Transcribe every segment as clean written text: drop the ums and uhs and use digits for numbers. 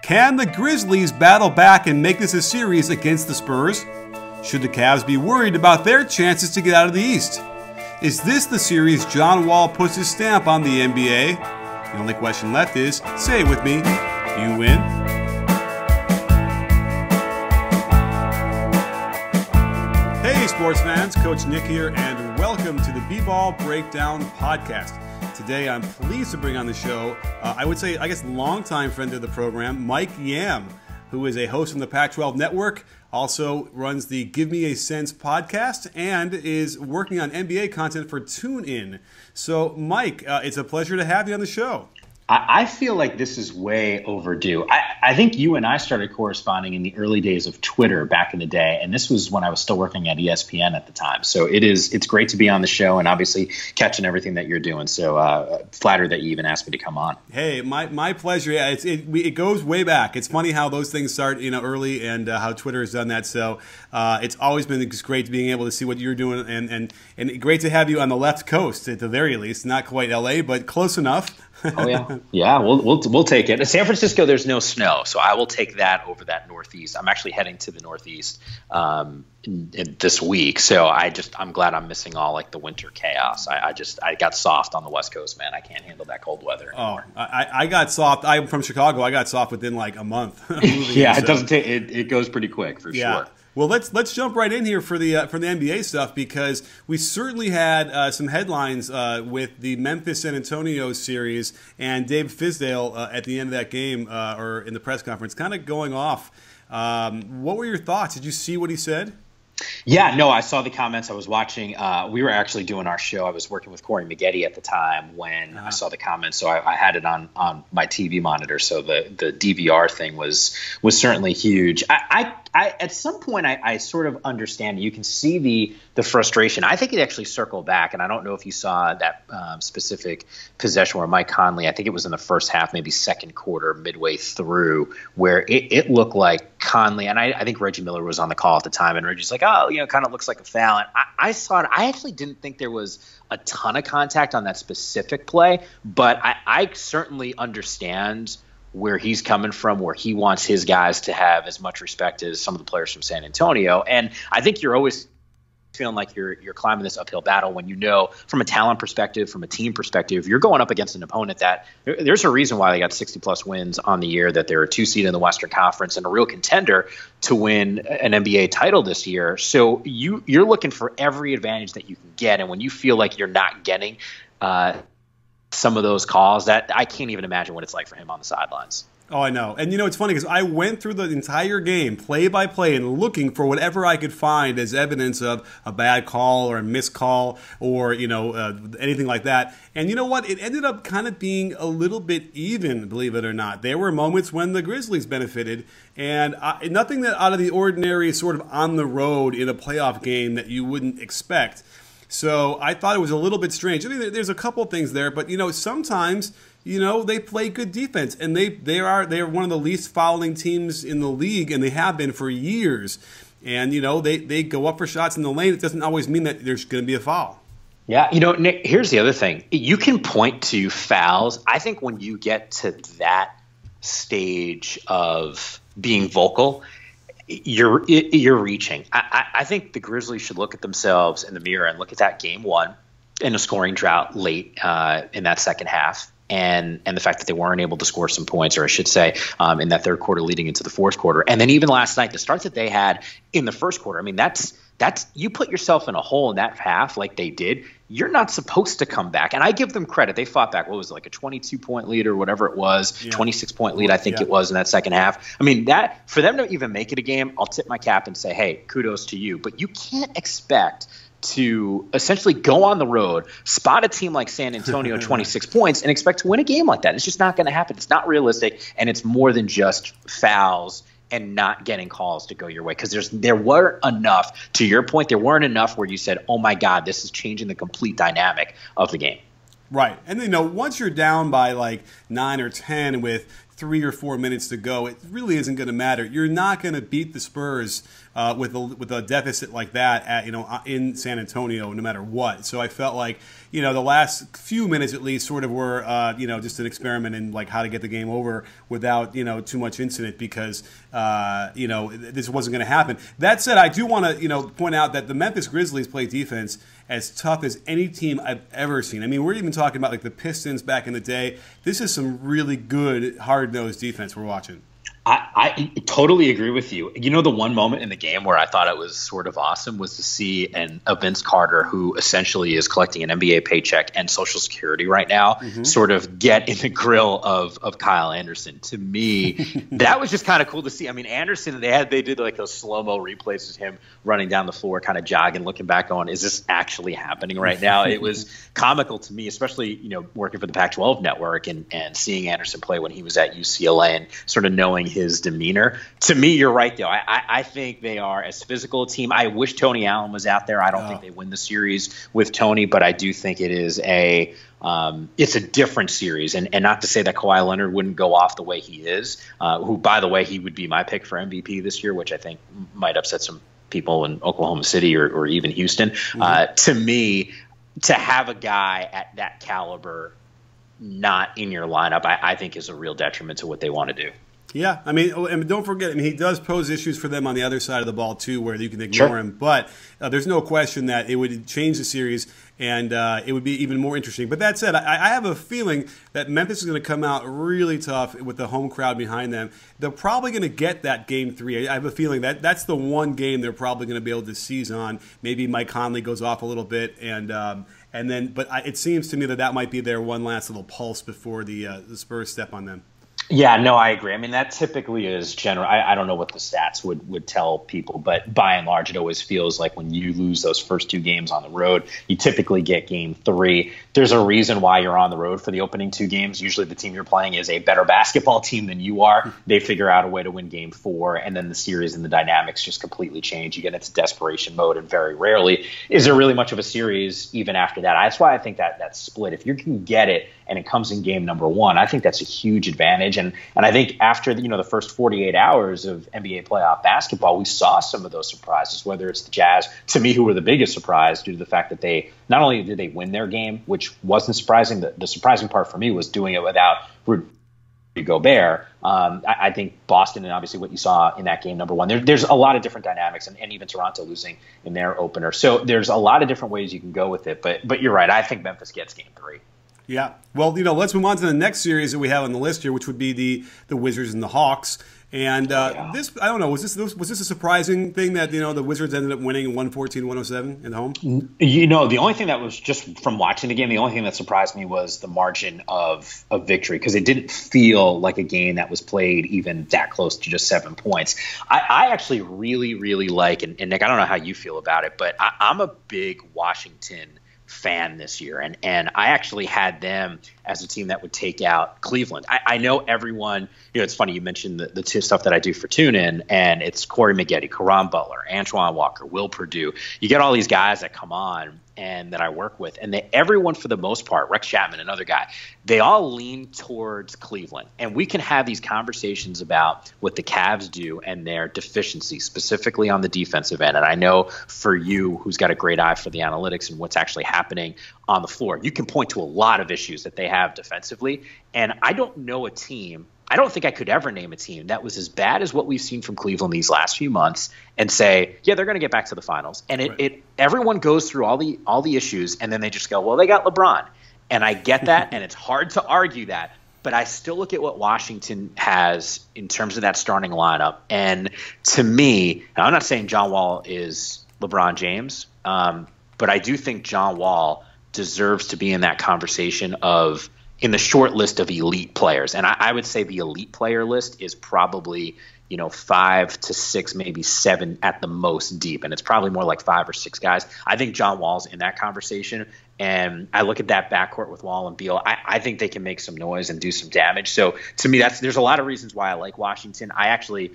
Can the Grizzlies battle back and make this a series against the Spurs? Should the Cavs be worried about their chances to get out of the East? Is this the series John Wall puts his stamp on the NBA? The only question left is, say it with me, you win. Hey sports fans, Coach Nick here, and welcome to the B-Ball Breakdown Podcast. Today I'm pleased to bring on the show, I guess longtime friend of the program, Mike Yam, who is a host on the Pac-12 Network, also runs the Give Me a Sense podcast, and is working on NBA content for TuneIn. So Mike, it's a pleasure to have you on the show. I feel like this is way overdue. I think you and I started corresponding in the early days of Twitter back in the day, and this was when I was still working at ESPN at the time. So it's great to be on the show and obviously catching everything that you're doing. So flattered that you even asked me to come on. Hey, my pleasure. Yeah, it goes way back. It's funny how those things start early and how Twitter has done that. So it's always been great being able to see what you're doing and great to have you on the left coast at the very least. Not quite LA, but close enough. Oh yeah, we'll take it. In San Francisco, there's no snow, so I will take that over that Northeast. I'm actually heading to the Northeast this week, so I'm glad I'm missing all like the winter chaos. I got soft on the West Coast, man. I can't handle that cold weather anymore. Oh, I got soft. I'm from Chicago. I got soft within like a month. Yeah, it doesn't take it goes pretty quick for sure. Well, let's jump right in here for the NBA stuff, because we certainly had some headlines with the Memphis-San Antonio series and Dave Fizdale at the end of that game or in the press conference kind of going off. What were your thoughts? Did you see what he said? Yeah, no, I saw the comments. I was watching. We were actually doing our show. I was working with KYRIE at the time when I saw the comments, so I had it on my TV monitor. So the DVR thing was certainly huge. I at some point I sort of understand. You can see the frustration. I think it actually circled back, and I don't know if you saw that specific possession where Mike Conley, I think it was in the first half, maybe second quarter, midway through, where it looked like Conley, and I think Reggie Miller was on the call at the time, and Reggie's like, oh, kind of looks like a foul. And I saw it. I actually didn't think there was a ton of contact on that specific play, but I certainly understand where he's coming from, where he wants his guys to have as much respect as some of the players from San Antonio. And I think you're always feeling like you're climbing this uphill battle when from a talent perspective, from a team perspective, you're going up against an opponent that there's a reason why they got 60-plus wins on the year, that they're a 2 seed in the Western Conference and a real contender to win an NBA title this year. So you're looking for every advantage that you can get, and when you feel like you're not getting some of those calls, that I can't even imagine what it's like for him on the sidelines. Oh, I know. And it's funny because I went through the entire game play by play and looking for whatever I could find as evidence of a bad call or a missed call or, anything like that. And you know what? It ended up kind of being a little bit even, believe it or not. There were moments when the Grizzlies benefited, and nothing that out of the ordinary, sort of on the road in a playoff game that you wouldn't expect. So I thought it was a little bit strange. I mean, there's a couple things there, but sometimes they play good defense, and they are one of the least fouling teams in the league, and they have been for years. And they go up for shots in the lane. It doesn't always mean that there's going to be a foul. Yeah, Nick, here's the other thing. You can point to fouls. I think when you get to that stage of being vocal, you're reaching. I think the Grizzlies should look at themselves in the mirror and look at that game one in a scoring drought late in that second half, and the fact that they weren't able to score some points, or I should say, in that third quarter leading into the fourth quarter, and then even last night, the start that they had in the first quarter. I mean, that's you put yourself in a hole in that half like they did. You're not supposed to come back. And I give them credit. They fought back. What was it, like a 22-point lead or whatever it was, 26-point lead, I think it was in that second half. I mean, that for them to even make it a game, I'll tip my cap and say, hey, kudos to you. But you can't expect to essentially go on the road, spot a team like San Antonio 26 points, and expect to win a game like that. It's just not going to happen. It's not realistic, and it's more than just fouls and not getting calls to go your way, because there weren't enough, to your point, there weren't enough where you said, oh my God, this is changing the complete dynamic of the game. Right. And once you're down by like 9 or 10 with 3 or 4 minutes to go, it really isn't going to matter. You're not going to beat the Spurs with a deficit like that in San Antonio, no matter what. So I felt like the last few minutes at least sort of were just an experiment in like how to get the game over without too much incident, because this wasn't going to happen. That said, I do want to point out that the Memphis Grizzlies play defense as tough as any team I've ever seen. I mean, we're even talking about like the Pistons back in the day. This is some really good, hard-nosed defense we're watching. I totally agree with you. The one moment in the game where I thought it was sort of awesome was to see a Vince Carter, who essentially is collecting an NBA paycheck and Social Security right now, sort of get in the grill of Kyle Anderson. To me, that was just kind of cool to see. I mean, Anderson, they did like those slow-mo replays of him running down the floor, kind of jogging, looking back going, is this actually happening right now? It was comical to me, especially, working for the Pac-12 network and seeing Anderson play when he was at UCLA and sort of knowing his demeanor. To me, you're right, though. I think they are as physical a team. I wish Tony Allen was out there. I don't think they win the series with Tony, but I do think it is it's a different series. And not to say that Kawhi Leonard wouldn't go off the way he is, who, by the way, he would be my pick for MVP this year, which I think might upset some people in Oklahoma City or even Houston. To me, to have a guy at that caliber not in your lineup, I think is a real detriment to what they want to do. Yeah, I mean, and don't forget, he does pose issues for them on the other side of the ball, too, where you can ignore him. But there's no question that it would change the series, and it would be even more interesting. But that said, I have a feeling that Memphis is going to come out really tough with the home crowd behind them. They're probably going to get that Game 3. I have a feeling that that's the one game they're probably going to be able to seize on. Maybe Mike Conley goes off a little bit, but it seems to me that might be their one last little pulse before the Spurs step on them. Yeah, no, I agree. I mean, that typically is general. I don't know what the stats would tell people, but by and large, it always feels like when you lose those first 2 games on the road, you typically get Game 3. There's a reason why you're on the road for the opening 2 games. Usually the team you're playing is a better basketball team than you are. They figure out a way to win Game 4, and then the series and the dynamics just completely change. You get into desperation mode, and very rarely is there really much of a series even after that. That's why I think that split, if you can get it and it comes in game number 1, I think that's a huge advantage. And I think after the first 48 hours of NBA playoff basketball, we saw some of those surprises, whether it's the Jazz, to me, who were the biggest surprise due to the fact that they not only did they win their game, which wasn't surprising. The surprising part for me was doing it without Rudy Gobert. I think Boston, and obviously what you saw in that game number 1, there's a lot of different dynamics, and even Toronto losing in their opener. So there's a lot of different ways you can go with it. But you're right. I think Memphis gets Game 3. Yeah. Well, let's move on to the next series that we have on the list here, which would be the Wizards and the Hawks. And this, I don't know, was this a surprising thing that the Wizards ended up winning 114-107 at home? The only thing that was, just from watching the game, the only thing that surprised me was the margin of victory, because it didn't feel like a game that was played even that close to just 7 points. I actually really, really like, and Nick, I don't know how you feel about it, but I'm a big Washington fan this year, and I actually had them as a team that would take out Cleveland. I know everyone, it's funny you mentioned the two stuff that I do for TuneIn, and it's Corey Maggette, Caron Butler, Antoine Walker, Will Perdue. You get all these guys that come on and that I work with, and everyone for the most part, Rex Chapman, another guy, they all lean towards Cleveland. And we can have these conversations about what the Cavs do and their deficiencies, specifically on the defensive end. And I know for you, who's got a great eye for the analytics and what's actually happening on the floor, you can point to a lot of issues that they have defensively. And I don't know a team, I don't think I could ever name a team that was as bad as what we've seen from Cleveland these last few months and say, yeah, they're going to get back to the finals. And everyone goes through all the issues, and then they just go, well, they got LeBron. And I get that, and it's hard to argue that. But I still look at what Washington has in terms of that starting lineup. And to me, and I'm not saying John Wall is LeBron James, but I do think John Wall deserves to be in that conversation in the short list of elite players. And I would say the elite player list is probably, 5 to 6, maybe 7 at the most deep. And it's probably more like 5 or 6 guys. I think John Wall's in that conversation. And I look at that backcourt with Wall and Beal. I think they can make some noise and do some damage. So to me, there's a lot of reasons why I like Washington. I actually,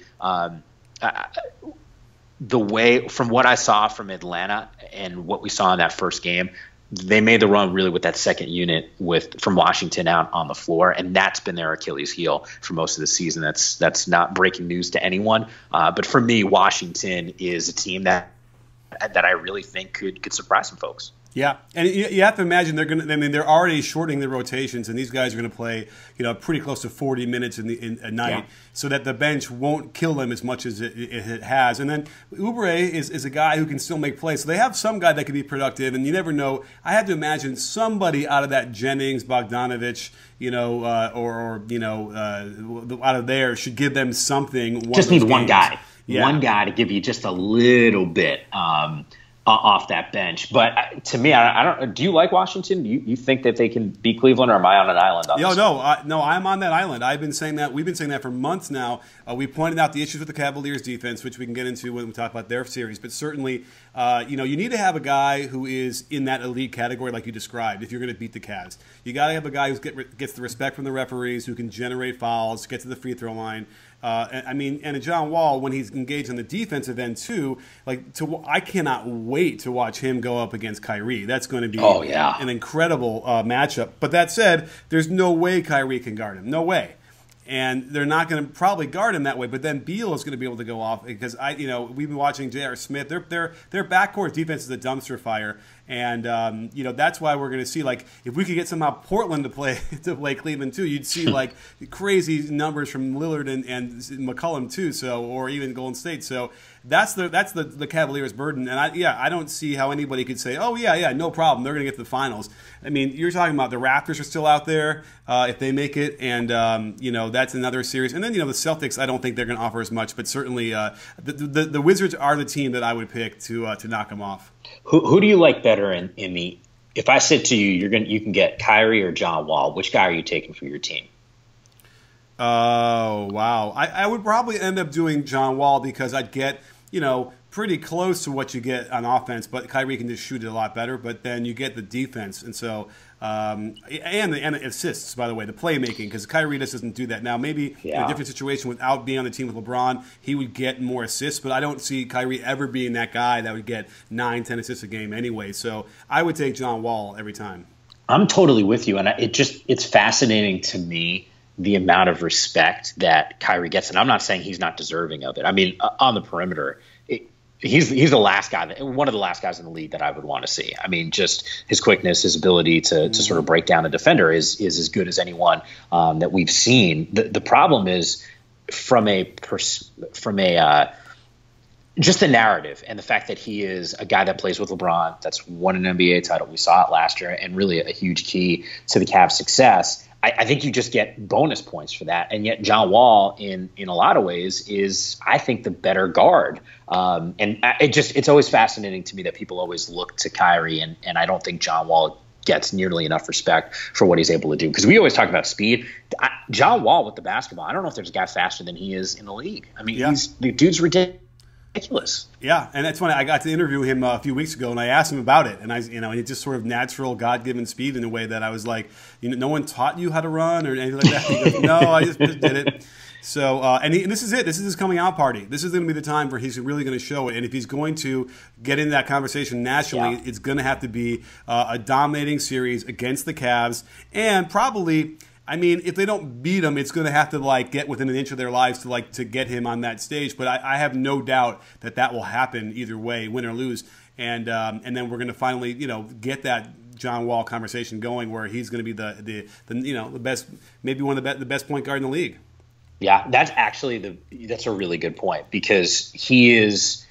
the way, from what I saw from Atlanta and what we saw in that first game, they made the run really with that second unit from Washington out on the floor, and that's been their Achilles heel for most of the season. That's not breaking news to anyone, but for me, Washington is a team that I really think could surprise some folks. Yeah, and you have to imagine they're already shortening the rotations, and these guys are going to play, pretty close to 40 minutes in a night, so that the bench won't kill them as much as it has. And then Oubre is a guy who can still make plays, so they have some guy that can be productive, and you never know. I have to imagine somebody out of that Jennings, Bogdanovich, out of there should give them something. Just need one guy. Yeah. One guy to give you just a little bit off that bench. But to me, I don't. Do you like Washington? Do you think that they can beat Cleveland, or am I on an island on this? No, I'm on that island. I've been saying that. We've been saying that for months now. We pointed out the issues with the Cavaliers' defense, which we can get into when we talk about their series. But certainly, you need to have a guy who is in that elite category, like you described. If you're going to beat the Cavs, you got to have a guy who gets the respect from the referees, who can generate fouls, get to the free throw line. And John Wall, when he's engaged on the defensive end too, I cannot wait to watch him go up against KYRIE. That's going to be an incredible matchup. But that said, there's no way KYRIE can guard him. No way. And they're not going to probably guard him that way. But then Beal is going to be able to go off because we've been watching J.R. Smith. Their backcourt defense is a dumpster fire, and that's why we're going to see if we could get somehow Portland to play Cleveland too, you'd see crazy numbers from Lillard and McCollum too. So or even Golden State. So that's the Cavaliers' burden, and I don't see how anybody could say, oh yeah, no problem, they're going to get to the finals. I mean, you're talking about the Raptors are still out there if they make it, and that's another series. And then the Celtics, I don't think they're going to offer as much, but certainly the Wizards are the team that I would pick to knock them off. Who do you like better in the? If I said to you, you can get KYRIE or John Wall, which guy are you taking for your team? Oh wow, I would probably end up doing John Wall because I'd get pretty close to what you get on offense, but KYRIE can just shoot it a lot better. But then you get the defense, and so and the assists, by the way, the playmaking, because KYRIE just doesn't do that. Now maybe in a different situation without being on the team with LeBron, he would get more assists, but I don't see KYRIE ever being that guy that would get 9-10 assists a game anyway. So I would take John Wall every time. I'm totally with you, and it's fascinating to me the amount of respect that KYRIE gets, and I'm not saying he's not deserving of it. I mean, on the perimeter, he's the last guy, one of the last guys in the league that I would want to see. I mean, just his quickness, his ability to sort of break down a defender is as good as anyone that we've seen. The problem is from just the narrative and the fact that he is a guy that plays with LeBron, that's won an NBA title. We saw it last year, and really a huge key to the Cavs' success. I think you just get bonus points for that. And yet John Wall, in a lot of ways, is, I think, the better guard. And it's always fascinating to me that people always look to KYRIE, and I don't think John Wall gets nearly enough respect for what he's able to do. Because we always talk about speed. John Wall with the basketball, I don't know if there's a guy faster than he is in the league. I mean, the dude's ridiculous. Yeah, and that's funny. I got to interview him a few weeks ago, and I asked him about it, and he just sort of natural, God-given speed in a way that I was like, no one taught you how to run or anything like that. He goes, no, I just did it. So, and this is it. This is his coming out party. This is going to be the time where he's really going to show it. And if he's going to get into that conversation nationally, it's going to have to be a dominating series against the Cavs, and probably. I mean, if they don't beat him, it's going to have to get within an inch of their lives to get him on that stage. But I have no doubt that will happen either way, win or lose. And then we're going to finally get that John Wall conversation going, where he's going to be the best, maybe one of the best point guard in the league. Yeah, that's a really good point, because he's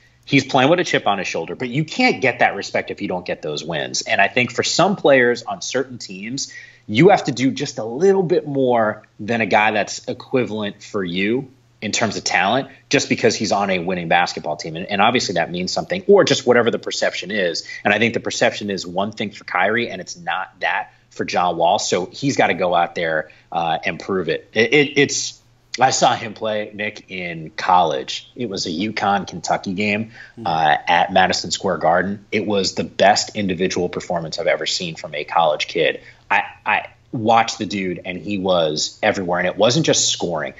playing with a chip on his shoulder, but you can't get that respect if you don't get those wins. And I think for some players on certain teams, you have to do just a little bit more than a guy that's equivalent for you in terms of talent, just because he's on a winning basketball team. And obviously that means something, or just whatever the perception is. And I think the perception is one thing for KYRIE, and it's not that for John Wall. So he's got to go out there and prove it. I saw him play, Nick, in college. It was a UConn-Kentucky game at Madison Square Garden. It was the best individual performance I've ever seen from a college kid. I watched the dude, and he was everywhere. And it wasn't just scoring.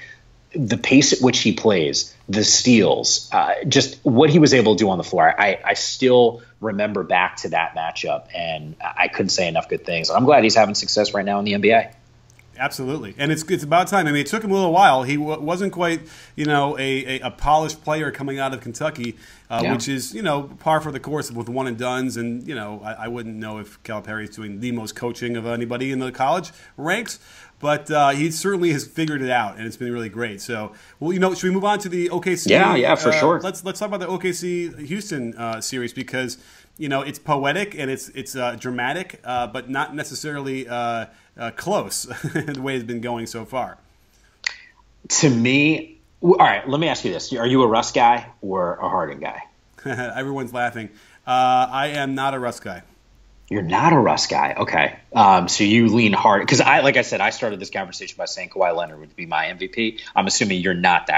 the pace at which he plays, the steals, just what he was able to do on the floor. I still remember back to that matchup, and I couldn't say enough good things. I'm glad he's having success right now in the NBA. Absolutely, and it's about time. I mean, it took him a little while. He wasn't quite, a polished player coming out of Kentucky, which is, par for the course with one and dones. And I wouldn't know if Calipari is doing the most coaching of anybody in the college ranks, but he certainly has figured it out, and it's been really great. So, should we move on to the OKC? Yeah, for sure. Let's talk about the OKC Houston series, because it's poetic and it's dramatic, but not necessarily close the way it's been going so far. To me, all right, let me ask you this. Are you a Russ guy or a Harden guy? Everyone's laughing. I am not a Russ guy. You're not a Russ guy. Okay. So you lean hard. Because like I said, I started this conversation by saying Kawhi Leonard would be my MVP. I'm assuming you're not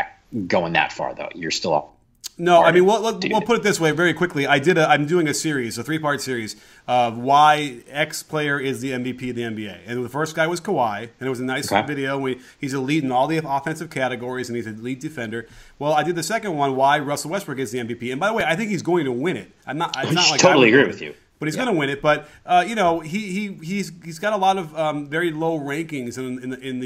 going that far, though. You're still No, I mean, we'll put it this way very quickly. I'm doing a 3-part series of why X player is the MVP of the NBA. And the first guy was Kawhi, and it was a nice video. He's elite in all the offensive categories, and he's an elite defender. Well, I did the second one, why Russell Westbrook is the MVP. And by the way, I think he's going to win it. It's not like totally agree with you. But he's going to win it. But he's got a lot of very low rankings in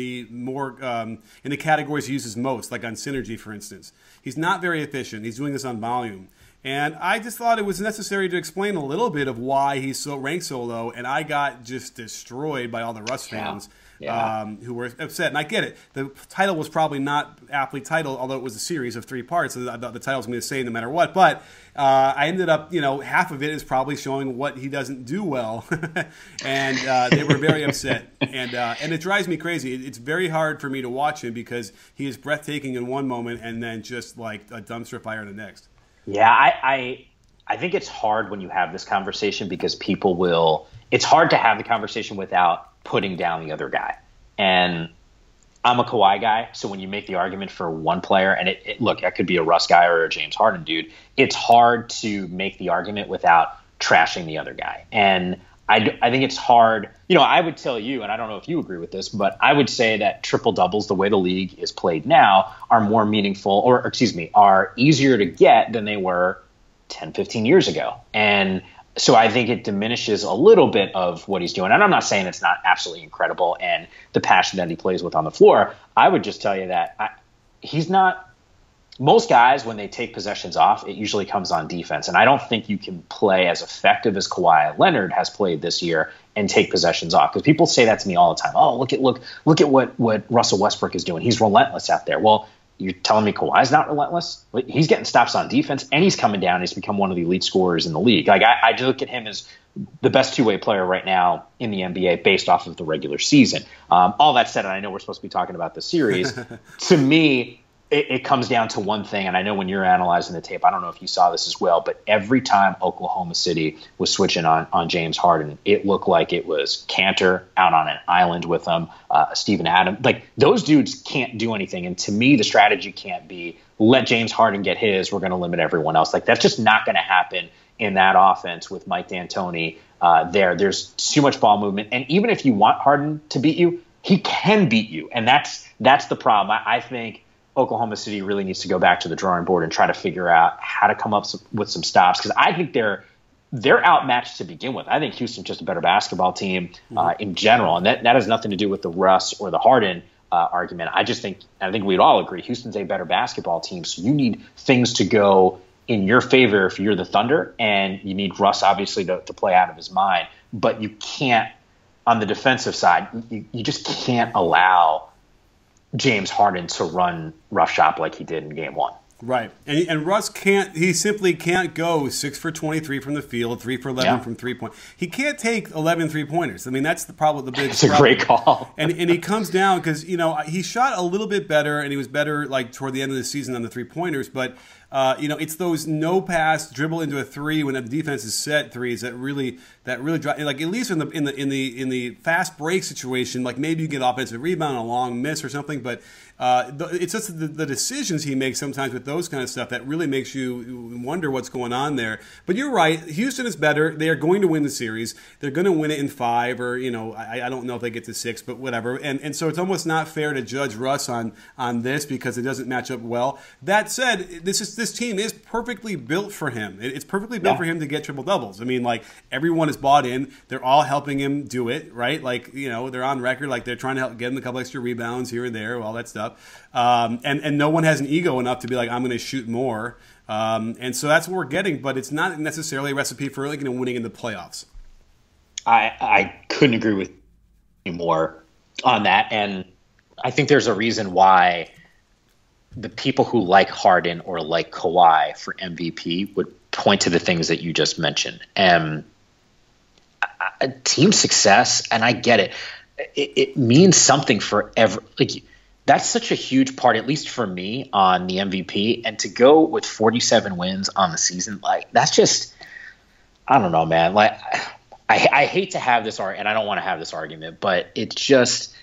the categories he uses most, like on synergy, for instance. He's not very efficient. He's doing this on volume. And I just thought it was necessary to explain a little bit of why he's ranked so low. And I got just destroyed by all the Russ fans who were upset. And I get it. The title was probably not aptly titled, although it was a series of 3 parts. So I thought the title was going to be the same no matter what. But I ended up, half of it is probably showing what he doesn't do well. And they were very upset. And it drives me crazy. It's very hard for me to watch him because he is breathtaking in one moment and then just like a dumpster fire in the next. Yeah, I think it's hard when you have this conversation because it's hard to have the conversation without putting down the other guy. And I'm a Kawhi guy, so when you make the argument for one player, and look, I could be a Russ guy or a James Harden dude, it's hard to make the argument without trashing the other guy. And I think it's hard. I would tell you, and I don't know if you agree with this, but I would say that triple doubles, the way the league is played now, are more meaningful, are easier to get than they were 10, 15 years ago. And so I think it diminishes a little bit of what he's doing. And I'm not saying it's not absolutely incredible and the passion that he plays with on the floor. I would just tell you that he's not. Most guys, when they take possessions off, it usually comes on defense. And I don't think you can play as effective as Kawhi Leonard has played this year and take possessions off. Because people say that to me all the time. Oh, look at what Russell Westbrook is doing. He's relentless out there. Well, you're telling me Kawhi's not relentless? He's getting stops on defense, and he's coming down. He's become one of the elite scorers in the league. Like I just look at him as the best two-way player right now in the NBA based off of the regular season. All that said, and I know we're supposed to be talking about the series, to me, it comes down to one thing, and I know when you're analyzing the tape, I don't know if you saw this as well, but every time Oklahoma City was switching on James Harden, it looked like it was Cantor out on an island with him, Steven Adams. Like, those dudes can't do anything, and to me, the strategy can't be let James Harden get his, we're going to limit everyone else. Like, that's just not going to happen in that offense with Mike D'Antoni there. There's too much ball movement, and even if you want Harden to beat you, he can beat you, and that's the problem. I think Oklahoma City really needs to go back to the drawing board and try to figure out how to come up with some stops, because I think they're outmatched to begin with. I think Houston's just a better basketball team in general, and that has nothing to do with the Russ or the Harden argument. I think we'd all agree Houston's a better basketball team, so you need things to go in your favor if you're the Thunder, and you need Russ obviously to play out of his mind. But you can't, on the defensive side, you just can't allow James Harden to run rough shop like he did in Game 1. Right, and Russ can't. He simply can't go 6 for 23 from the field, 3 for 11 from 3-point. He can't take 11 3-pointers. I mean, that's the problem. The biggest. It's a great call. And he comes down because he shot a little bit better, and he was better like toward the end of the season on the 3-pointers. But It's those no pass dribble into a three when the defense is set threes that really drive. Like at least in the fast break situation, like maybe you get offensive rebound, a long miss or something, but it's just the decisions he makes sometimes with those kind of stuff that really makes you wonder what's going on there. But you're right, Houston is better. They are going to win the series. They're going to win it in 5, or I don't know if they get to 6, but whatever. And so it's almost not fair to judge Russ on this because it doesn't match up well. That said, this team is perfectly built for him. It's perfectly built for him to get triple doubles. I mean, like everyone is bought in. They're all helping him do it, right? Like they're on record, like they're trying to help get him a couple extra rebounds here and there, all that stuff. And no one has an ego enough to be like, I'm going to shoot more. And so that's what we're getting, but it's not necessarily a recipe for winning in the playoffs. I couldn't agree with you more on that. And I think there's a reason why the people who like Harden or like Kawhi for MVP would point to the things that you just mentioned. Team success, and I get it. It means something for that's such a huge part, at least for me, on the MVP. And to go with 47 wins on the season, like that's just, I don't know, man. Like I hate to have this and I don't want to have this argument, but it's just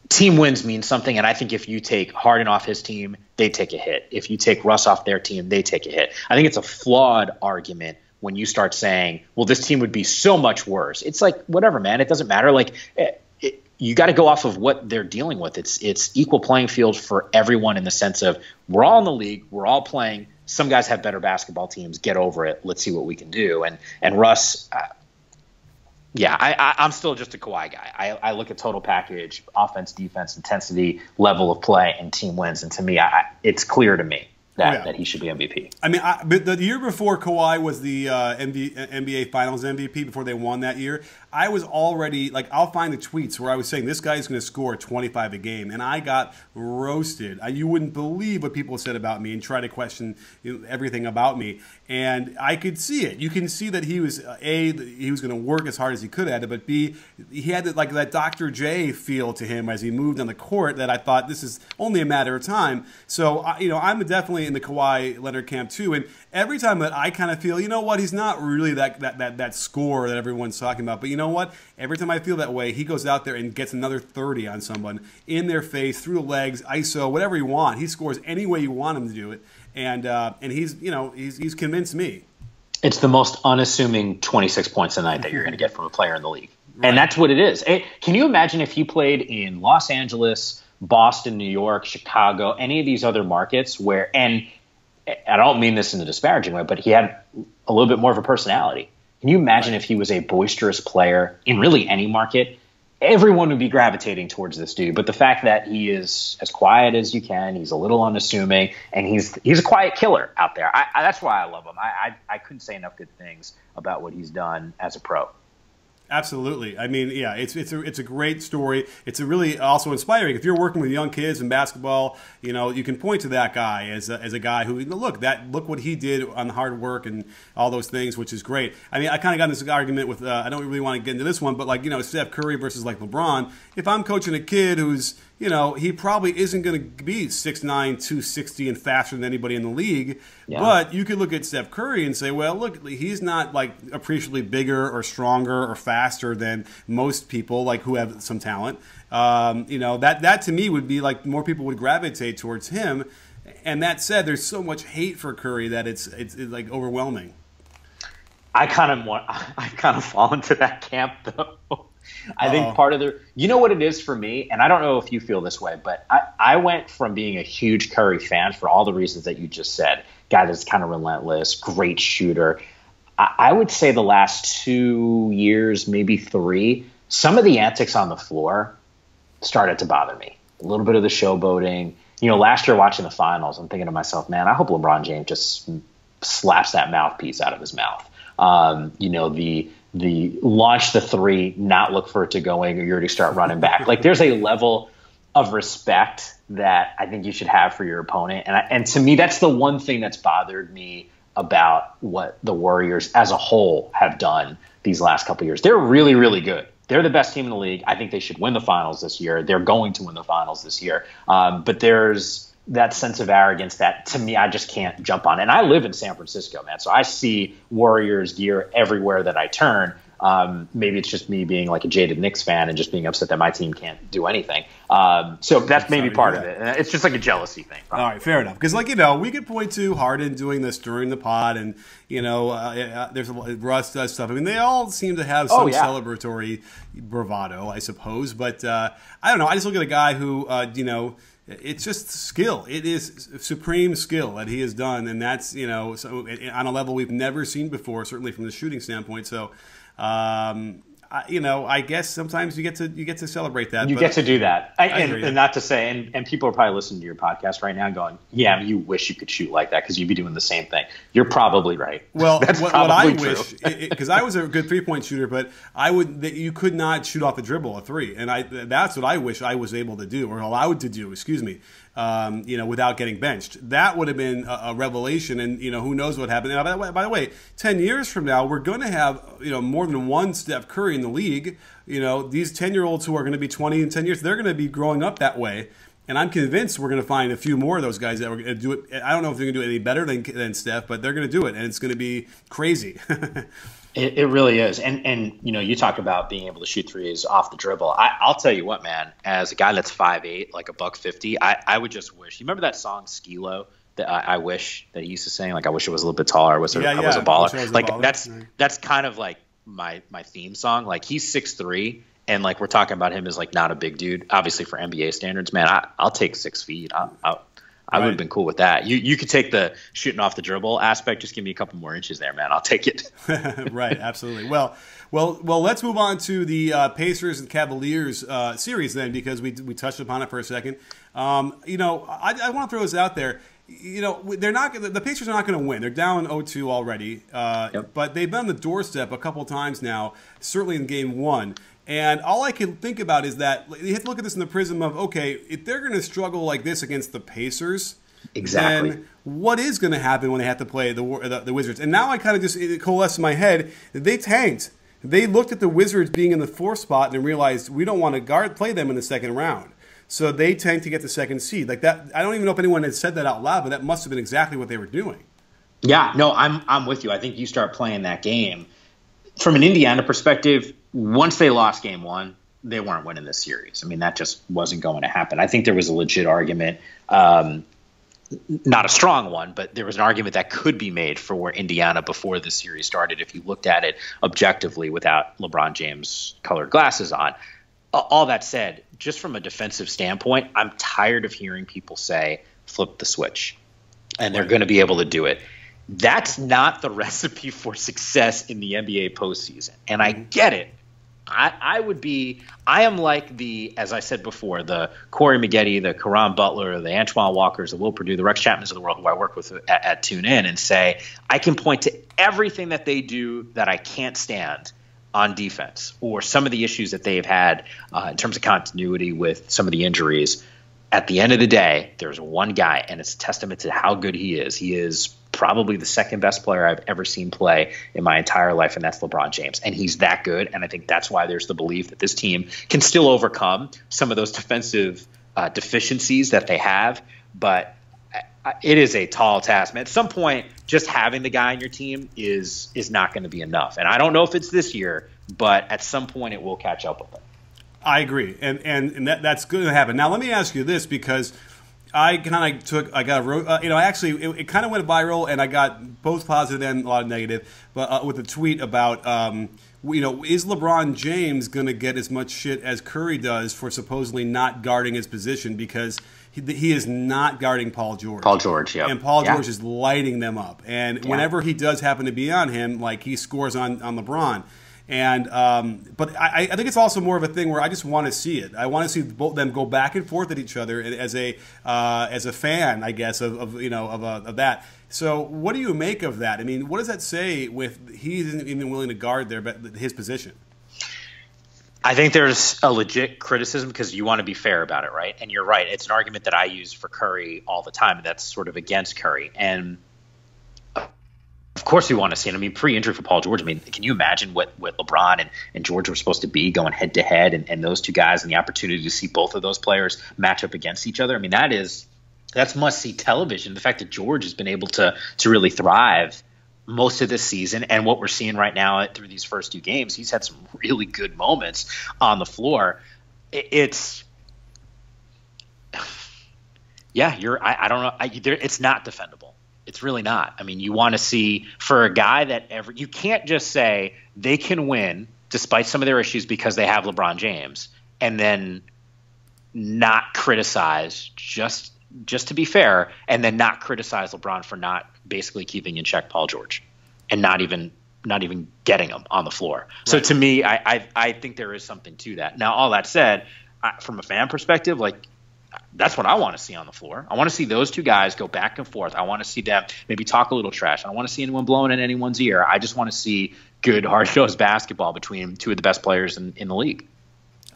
team wins mean something. And I think if you take Harden off his team, they take a hit. If you take Russ off their team, they take a hit. I think it's a flawed argument when you start saying, well, this team would be so much worse. It's like, whatever, man. It doesn't matter. Like, you got to go off of what they're dealing with. It's equal playing field for everyone in the sense of we're all in the league. We're all playing. Some guys have better basketball teams. Get over it. Let's see what we can do. And Russ, I'm still just a Kawhi guy. I look at total package, offense, defense, intensity, level of play, and team wins. And to me, it's clear to me that he should be MVP. I mean, but the year before Kawhi was the NBA Finals MVP, before they won that year, I was already, like, I'll find the tweets where I was saying this guy's going to score 25 a game, and I got roasted. You wouldn't believe what people said about me and try to question everything about me. And I could see it. You can see that he was, he was going to work as hard as he could at it, but B, he had that Dr. J feel to him as he moved on the court that I thought this is only a matter of time. So, I'm definitely in the Kawhi Leonard camp too. And every time that I kind of feel, you know what, he's not really that scorer that everyone's talking about. But you know what? Every time I feel that way, he goes out there and gets another 30 on someone in their face, through the legs, ISO, whatever you want. He scores any way you want him to do it. And he's convinced me. It's the most unassuming 26 points a night that you're going to get from a player in the league. Right. And that's what it is. Can you imagine if he played in Los Angeles, Boston, New York, Chicago, any of these other markets where, and I don't mean this in a disparaging way, but he had a little bit more of a personality. Can you imagine if he was a boisterous player in really any market? Everyone would be gravitating towards this dude. But the fact that he is as quiet as you can, he's a little unassuming, and he's a quiet killer out there. That's why I love him. I couldn't say enough good things about what he's done as a pro. Absolutely. I mean, yeah, it's a great story. It's a really also inspiring. If you're working with young kids in basketball, you can point to that guy as a guy who look what he did on hard work and all those things, which is great. I mean, I kind of got in this argument with I don't really want to get into this one, but Steph Curry versus LeBron. If I'm coaching a kid who's he probably isn't going to be 6'9", 260 and faster than anybody in the league. Yeah. But you could look at Steph Curry and say, well, look, he's not like appreciably bigger or stronger or faster than most people who have some talent. That to me would be like more people would gravitate towards him. And that said, there's so much hate for Curry that it's like overwhelming. I kind of fall into that camp though. I think part of what it is for me, and I don't know if you feel this way, but I went from being a huge Curry fan for all the reasons that you just said, guy that's kind of relentless, great shooter. I would say the last 2 years, maybe 3, some of the antics on the floor started to bother me. A little bit of the showboating. Last year watching the finals, I'm thinking to myself, man, I hope LeBron James just slaps that mouthpiece out of his mouth. The launch the 3, not look for it to go in, or you already start running back. Like there's a level of respect that I think you should have for your opponent. And to me, that's the one thing that's bothered me about what the Warriors as a whole have done these last couple of years. They're really, really good. They're the best team in the league. I think they should win the finals this year. They're going to win the finals this year. But there's that sense of arrogance that, to me, I just can't jump on. And I live in San Francisco, man, so I see Warriors gear everywhere that I turn. Maybe it's just me being like a jaded Knicks fan and just being upset that my team can't do anything. So that's maybe part of it. It's just like a jealousy thing. Probably. All right, fair enough. Because, we could point to Harden doing this during the pod, and, there's Russ does stuff. I mean, they all seem to have some celebratory bravado, I suppose. But I don't know. I just look at a guy who, it's just skill. It is supreme skill that he has done, and that's, so on a level we've never seen before, certainly from the shooting standpoint. So, I guess sometimes you get to celebrate that. You get to do that, and not to say, and people are probably listening to your podcast right now, going, "Yeah, you wish you could shoot like that because you'd be doing the same thing." You're probably right. Well, what I wish, because I was a good 3-point shooter, but you could not shoot off the dribble a three, and that's what I wish I was able to do or allowed to do. Excuse me. Without getting benched. That would have been a revelation, and, who knows what happened. Now, by the way, 10 years from now, we're going to have, more than one Steph Curry in the league. These 10-year-olds who are going to be 20 in 10 years, they're going to be growing up that way. And I'm convinced we're going to find a few more of those guys that are going to do it. I don't know if they're going to do it any better than Steph, but they're going to do it, and it's going to be crazy. It really is. And you talk about being able to shoot threes off the dribble. I'll tell you what, man, as a guy that's 5'8", like $150, I would just wish. You remember that song Skilo that I wish that he used to sing? Like, I wish it was a little bit taller. I was a baller. That's kind of like my theme song. Like, he's 6'3", and like we're talking about him as like not a big dude. Obviously for NBA standards, man, I'll take 6 feet. I would have been cool with that. You could take the shooting off the dribble aspect. Just give me a couple more inches there, man. I'll take it. Right, absolutely. Well, let's move on to the Pacers and Cavaliers series then, because we touched upon it for a second. I want to throw this out there. They're not. The Pacers are not going to win. They're down 0-2 already, but they've been on the doorstep a couple times now. Certainly in Game 1. And all I can think about is that you have to look at this in the prism of, okay, if they're going to struggle like this against the Pacers, then what is going to happen when they have to play the Wizards? And now I kind of just coalesce in my head that they tanked. They looked at the Wizards being in the 4th spot and realized we don't want to play them in the second round. So they tanked to get the 2nd seed. Like that, I don't even know if anyone had said that out loud, but that must have been exactly what they were doing. Yeah, no, I'm with you. I think you start playing that game. From an Indiana perspective, once they lost Game 1, they weren't winning this series. I mean, that just wasn't going to happen. I think there was a legit argument, not a strong one, but there was an argument that could be made for Indiana before the series started if you looked at it objectively without LeBron James colored glasses on. All that said, just from a defensive standpoint, I'm tired of hearing people say, flip the switch, and they're going to be able to do it. That's not the recipe for success in the NBA postseason. And I get it. I am like as I said before, the Corey Maggette, the Caron Butler, the Antoine Walkers, the Will Perdue, the Rex Chapmans of the world who I work with at TuneIn, and say, I can point to everything that they do that I can't stand on defense, or some of the issues that they've had in terms of continuity with some of the injuries. At the end of the day, there's one guy, and it's a testament to how good he is. He is probably the second best player I've ever seen play in my entire life, and that's LeBron James. And he's that good, and I think that's why there's the belief that this team can still overcome some of those defensive deficiencies that they have. But it is a tall task, man. At some point, just having the guy on your team is not going to be enough. And I don't know if it's this year, but at some point it will catch up with them. I agree, and that's going to happen. Now, let me ask you this, because it kind of went viral, and I got both positive and a lot of negative, but with a tweet about, is LeBron James going to get as much shit as Curry does for supposedly not guarding his position, because he is not guarding Paul George. Paul George, yeah. And Paul George is lighting them up. And whenever he does happen to be on him, like, he scores on LeBron. And but I think it's also more of a thing where I just want to see it. I want to see both them go back and forth at each other as a fan, I guess, of that. So what do you make of that? I mean, what does that say with he isn't even willing to guard his position? I think there's a legit criticism because you want to be fair about it, right? And you're right. It's an argument that I use for Curry all the time. That's sort of against Curry. And of course we want to see it. I mean, pre-injury for Paul George, I mean, can you imagine what LeBron and George were supposed to be going head-to-head and those two guys and the opportunity to see both of those players match up against each other? I mean, that's must-see television. The fact that George has been able to really thrive most of this season, and what we're seeing right now through these first 2 games, he's had some really good moments on the floor. It's I don't know. It's not defendable. It's really not. I mean, you want to see for a guy that you can't just say they can win despite some of their issues because they have LeBron James, and then not criticize just to be fair, and then not criticize LeBron for not basically keeping in check Paul George and not even getting him on the floor. Right. So to me, I think there is something to that. Now, all that said, from a fan perspective, like, that's what I want to see on the floor. I want to see those 2 guys go back and forth. I want to see them maybe talk a little trash. I don't want to see anyone blowing in anyone's ear. I just want to see good, hard-nosed basketball between 2 of the best players in the league.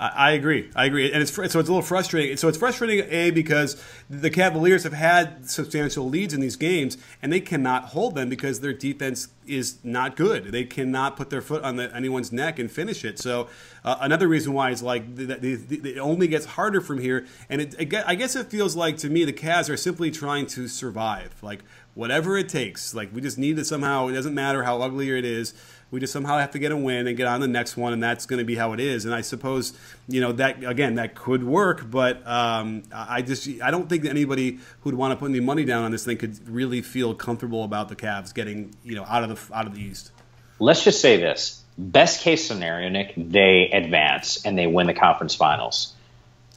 I agree, and so it's a little frustrating. So it's frustrating, because the Cavaliers have had substantial leads in these games, and they cannot hold them because their defense is not good. They cannot put their foot on anyone's neck and finish it. So another reason why is like it only gets harder from here. And I guess it feels like to me the Cavs are simply trying to survive, like whatever it takes. Like we just need to somehow. It doesn't matter how ugly it is. We just somehow have to get a win and get on the next one, and that's going to be how it is. And I suppose, that again, that could work, but I don't think that anybody who'd want to put any money down on this thing could really feel comfortable about the Cavs getting out of the East. Let's just say this: best case scenario, Nick, they advance and they win the conference finals.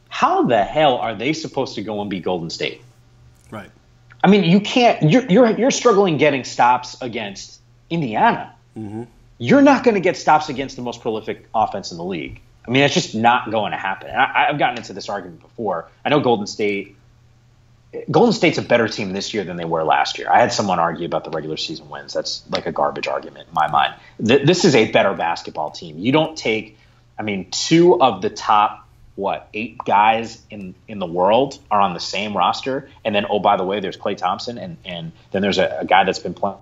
How the hell are they supposed to go and beat Golden State? Right. I mean, you can't. You're struggling getting stops against Indiana. Mm-hmm. You're not going to get stops against the most prolific offense in the league. I mean, it's just not going to happen. And I've gotten into this argument before. I know Golden State's a better team this year than they were last year. I had someone argue about the regular season wins. That's like a garbage argument in my mind. This is a better basketball team. You don't take, 2 of the top, 8 guys in the world are on the same roster. And then, oh, by the way, there's Klay Thompson. And then there's a guy that's been playing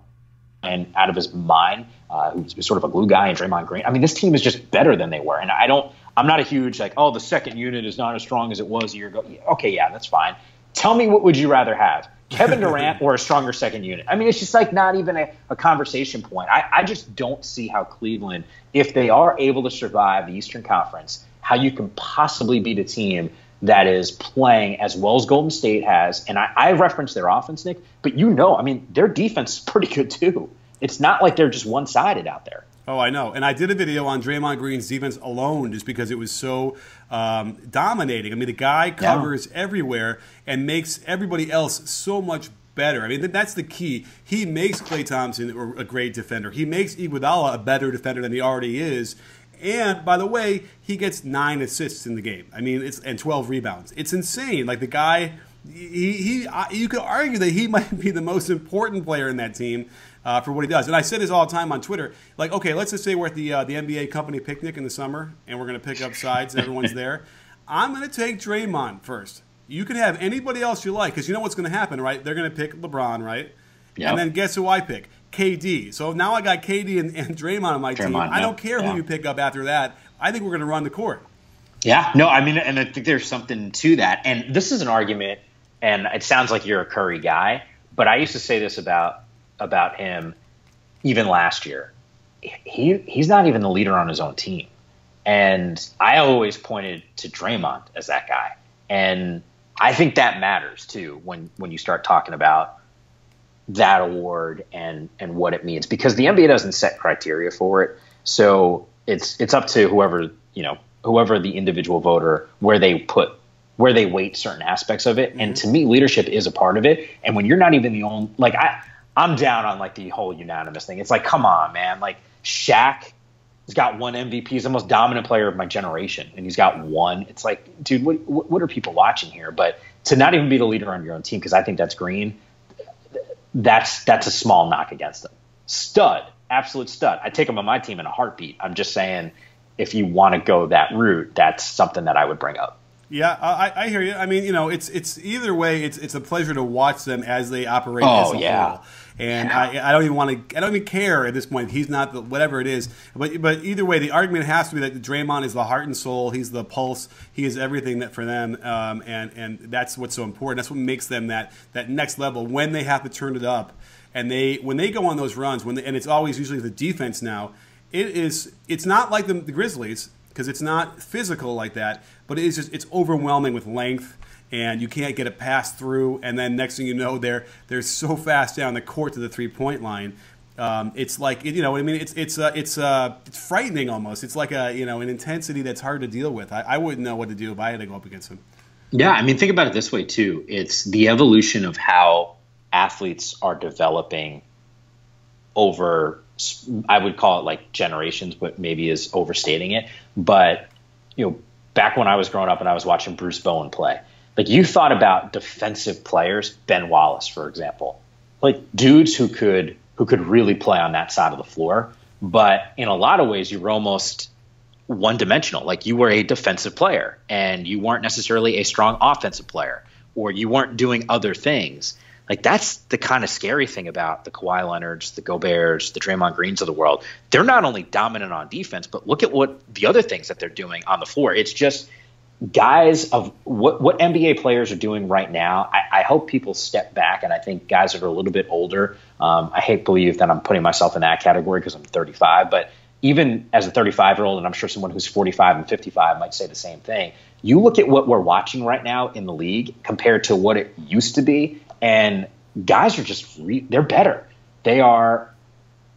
out of his mind, who's sort of a glue guy, and Draymond Green. I mean, this team is just better than they were. And I'm not a huge the second unit is not as strong as it was a year ago. Okay, yeah, that's fine. Tell me, what would you rather have, Kevin Durant or a stronger second unit? I mean, it's just not even a conversation point. I just don't see how Cleveland, if they are able to survive the Eastern Conference, how you can possibly beat a team that is playing as well as Golden State has. And I referenced their offense, Nick, but their defense is pretty good too. It's not like they're just one-sided out there. Oh, I know. And I did a video on Draymond Green's defense alone just because it was so dominating. I mean, the guy covers everywhere and makes everybody else so much better. I mean, that's the key. He makes Klay Thompson a great defender. He makes Iguodala a better defender than he already is. And by the way, he gets 9 assists in the game. I mean, and 12 rebounds. It's insane. Like the guy, you could argue that he might be the most important player in that team for what he does. And I say this all the time on Twitter. Like, okay, let's just say we're at the NBA company picnic in the summer, and we're going to pick up sides, and everyone's there. I'm going to take Draymond first. You can have anybody else you like, because you know what's going to happen, right? They're going to pick LeBron, right? Yep. And then guess who I pick? KD. So now I got KD and Draymond on my team. I don't care who you pick up after that. I think we're going to run the court. Yeah, no, and I think there's something to that. And this is an argument, and it sounds like you're a Curry guy, but I used to say this about him even last year. He's not even the leader on his own team. And I always pointed to Draymond as that guy. And I think that matters too when you start talking about that award and what it means, because the NBA doesn't set criteria for it. So it's up to whoever the individual voter, where they weight certain aspects of it. Mm-hmm. And to me, leadership is a part of it. And when you're not even the only, I'm down on the whole unanimous thing. It's like, come on, man. Like Shaq has got 1 MVP. He's the most dominant player of my generation, and he's got 1. It's like, dude, what are people watching here? But to not even be the leader on your own team, because I think that's green. That's a small knock against him. Stud, absolute stud. I take him on my team in a heartbeat. I'm just saying, if you want to go that route, that's something that I would bring up. Yeah, I hear you. I mean, it's either way. It's a pleasure to watch them as they operate as a whole. And I don't even want to. I don't even care at this point. He's not the whatever it is. But either way, the argument has to be that Draymond is the heart and soul. He's the pulse. He is everything that for them. And that's what's so important. That's what makes them that next level when they have to turn it up. And when they go on those runs, and it's always usually the defense now. It's not like the Grizzlies, because it's not physical like that, but it's overwhelming with length, and you can't get a pass through, and then next thing you know, they're so fast down the court to the 3-point line. It's like, I mean, it's frightening almost. It's like an intensity that's hard to deal with. I wouldn't know what to do if I had to go up against them. Yeah, I mean, think about it this way too. It's the evolution of how athletes are developing over, I would call it like generations, but maybe is overstating it. But, back when I was growing up and I was watching Bruce Bowen play, like you thought about defensive players, Ben Wallace, for example, like dudes who could really play on that side of the floor. But in a lot of ways, you were almost one-dimensional. Like you were a defensive player and you weren't necessarily a strong offensive player, or you weren't doing other things. Like that's the kind of scary thing about the Kawhi Leonards, the Goberts, the Draymond Greens of the world. They're not only dominant on defense, but look at what the other things that they're doing on the floor. It's just guys of what NBA players are doing right now. I hope people step back, and I think guys that are a little bit older. I hate to believe that I'm putting myself in that category because I'm 35, but even as a 35-year-old, and I'm sure someone who's 45 and 55 might say the same thing. You look at what we're watching right now in the league compared to what it used to be. And guys are just they're better. They're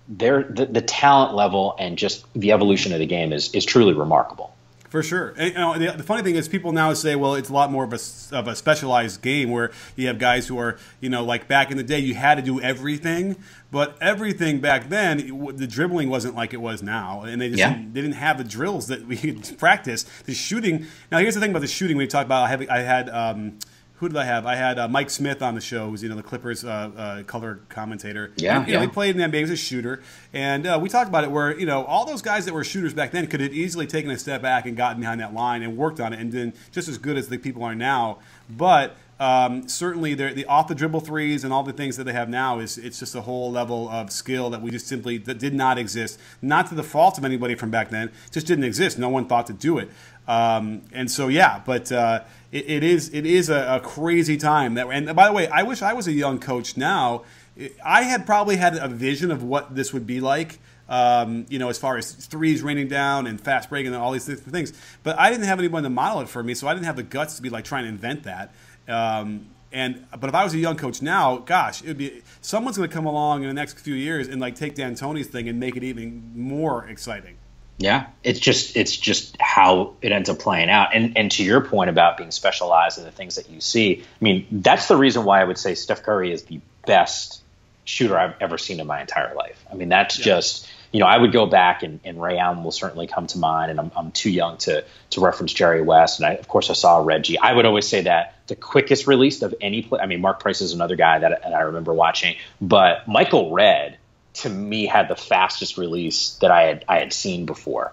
the talent level and just the evolution of the game is truly remarkable. For sure. And, the funny thing is people now say, well, it's a lot more of a specialized game where you have guys who are, like back in the day, you had to do everything. But everything back then, the dribbling wasn't like it was now. And they didn't have the drills that we could practice. The shooting. Now, here's the thing about the shooting. We talked about, I had who did I have? I had Mike Smith on the show, who's the Clippers color commentator. Yeah, He played in the NBA. He was a shooter, and we talked about it where all those guys that were shooters back then could have easily taken a step back and gotten behind that line and worked on it, and been just as good as the people are now. But certainly, the off the dribble threes and all the things that they have now it's just a whole level of skill that we just simply that did not exist. Not to the fault of anybody from back then, just didn't exist. No one thought to do it. And so but it is a crazy time. And by the way, I wish I was a young coach now. I had probably had a vision of what this would be like. As far as threes raining down and fast breaking and all these different things, but I didn't have anyone to model it for me, so I didn't have the guts to be like trying to invent that. But if I was a young coach now, gosh, it would be someone's going to come along in the next few years and like take D'Antoni's thing and make it even more exciting. Yeah, it's just how it ends up playing out. And to your point about being specialized in the things that you see, I mean, that's the reason why I would say Steph Curry is the best shooter I've ever seen in my entire life. I mean, that's just, I would go back and Ray Allen will certainly come to mind, and I'm too young to reference Jerry West. And of course I saw Reggie. I would always say that the quickest release of any play, I mean, Mark Price is another guy that I remember watching, but Michael Redd to me had the fastest release that I had seen before.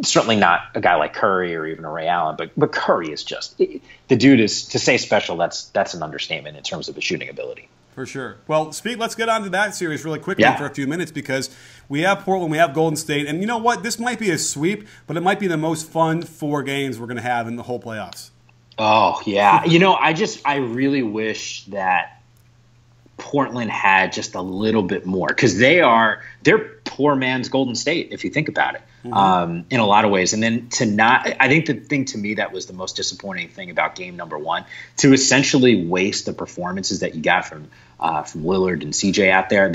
Certainly not a guy like Curry or even a Ray Allen, but Curry is just, the dude is, to say special, that's an understatement in terms of his shooting ability. For sure. Well, let's get on to that series really quickly for a few minutes, because we have Portland, we have Golden State, and you know what? This might be a sweep, but it might be the most fun 4 games we're going to have in the whole playoffs. Oh, yeah. I really wish that Portland had just a little bit more, because they're poor man's Golden State, if you think about it, in a lot of ways. And then I think the thing to me that was the most disappointing thing about game number 1, to essentially waste the performances that you got from Lillard and CJ out there,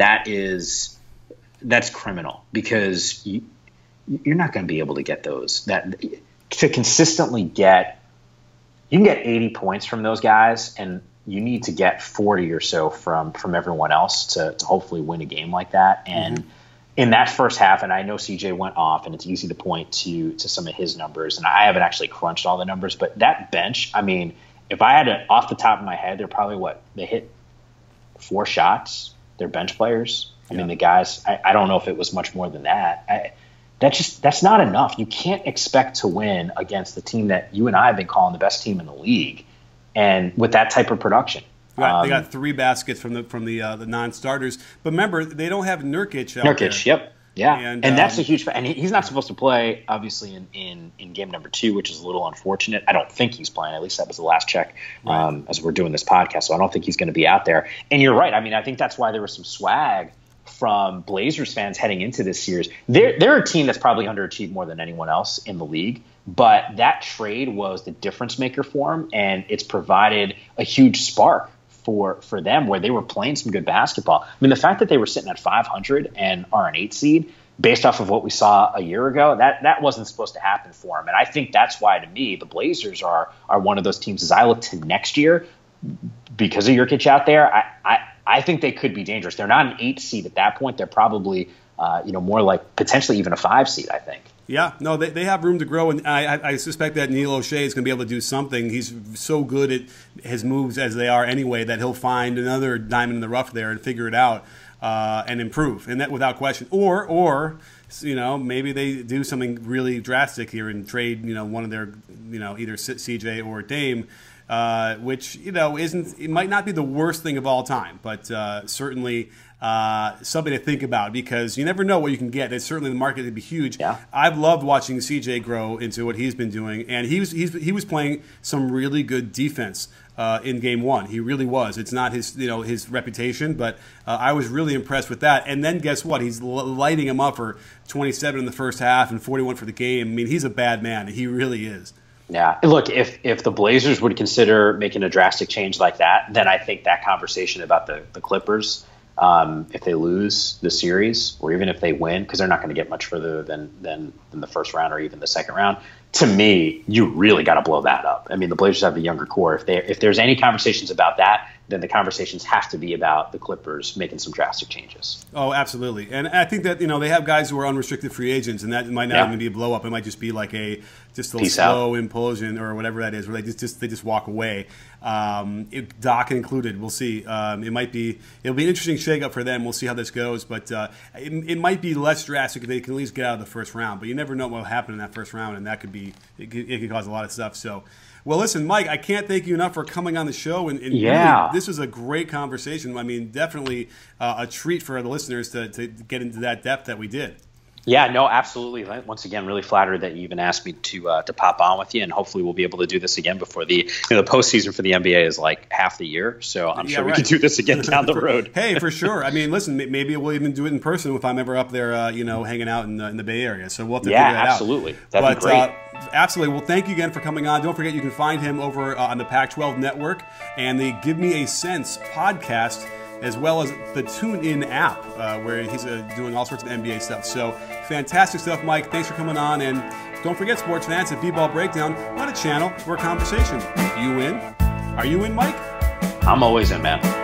that's criminal, because you're not going to be able to get those. To consistently you can get 80 points from those guys, and you need to get 40 or so from everyone else to hopefully win a game like that. And in that first half, and I know CJ went off, and it's easy to point to some of his numbers, and I haven't actually crunched all the numbers, but that bench, I mean, if I had to, off the top of my head, they're probably they hit 4 shots. They're bench players. I mean, the guys, I don't know if it was much more than that. that's not enough. You can't expect to win against the team that you and I have been calling the best team in the league, and with that type of production. Right, they got 3 baskets from the non-starters, but remember they don't have Nurkic out there. Yep. Yeah, and that's a huge – and he's not supposed to play, obviously, in game number 2, which is a little unfortunate. I don't think he's playing. At least that was the last check as we're doing this podcast, so I don't think he's going to be out there. And you're right. I mean, I think that's why there was some swag from Blazers fans heading into this series. They're a team that's probably underachieved more than anyone else in the league, but that trade was the difference maker for them, and it's provided a huge spark for them where they were playing some good basketball. I mean, the fact that they were sitting at 500 and are an 8 seed based off of what we saw a year ago, that wasn't supposed to happen for them. And I think that's why, to me, the Blazers are one of those teams as I look to next year because of Nurkic out there. I think they could be dangerous. They're not an 8 seed at that point. They're probably more like potentially even a 5 seed, I think. Yeah, no, they have room to grow, and I suspect that Neil O'Shea is going to be able to do something. He's so good at his moves as they are anyway that he'll find another diamond in the rough there and figure it out and improve, and that without question. Or maybe they do something really drastic here and trade one of their either CJ or Dame, which it might not be the worst thing of all time, but certainly. Something to think about because you never know what you can get. It's certainly the market could be huge. Yeah. I've loved watching CJ grow into what he's been doing, and he was playing some really good defense in Game 1. He really was. It's not his his reputation, but I was really impressed with that. And then guess what? He's lighting him up for 27 in the first half and 41 for the game. I mean, he's a bad man. He really is. Yeah. Look, if the Blazers would consider making a drastic change like that, then I think that conversation about the Clippers. If they lose the series or even if they win, because they're not going to get much further than the first round or even the second round, to me, you really got to blow that up. I mean, the Blazers have a younger core. If there's any conversations about that, then the conversations have to be about the Clippers making some drastic changes. Oh, absolutely. And I think that, they have guys who are unrestricted free agents, and that might not even be a blow up. It might just be like just a slow implosion or whatever that is, where they just walk away. Doc included. We'll see. It'll be an interesting shakeup for them. We'll see how this goes, but it might be less drastic if they can at least get out of the first round. But you never know what will happen in that first round, and that could it could cause a lot of stuff. So. Well, listen, Mike, I can't thank you enough for coming on the show. And really, this was a great conversation. I mean, definitely a treat for the listeners to get into that depth that we did. Yeah, no, absolutely. Once again, really flattered that you even asked me to pop on with you, and hopefully we'll be able to do this again before the postseason for the NBA is like half the year. So I'm sure we can do this again down the road. Hey, for sure. I mean, listen, maybe we'll even do it in person if I'm ever up there, hanging out in the Bay Area. So we'll have to figure that absolutely. Out. That'd be great. Absolutely. Well, thank you again for coming on. Don't forget you can find him over on the Pac-12 Network and the Give Me a Sense podcast, as well as the TuneIn app, where he's doing all sorts of NBA stuff. So fantastic stuff, Mike. Thanks for coming on. And don't forget, sports fans, at B-Ball Breakdown, not a channel, we're a conversation. You in? Are you in, Mike? I'm always in, man.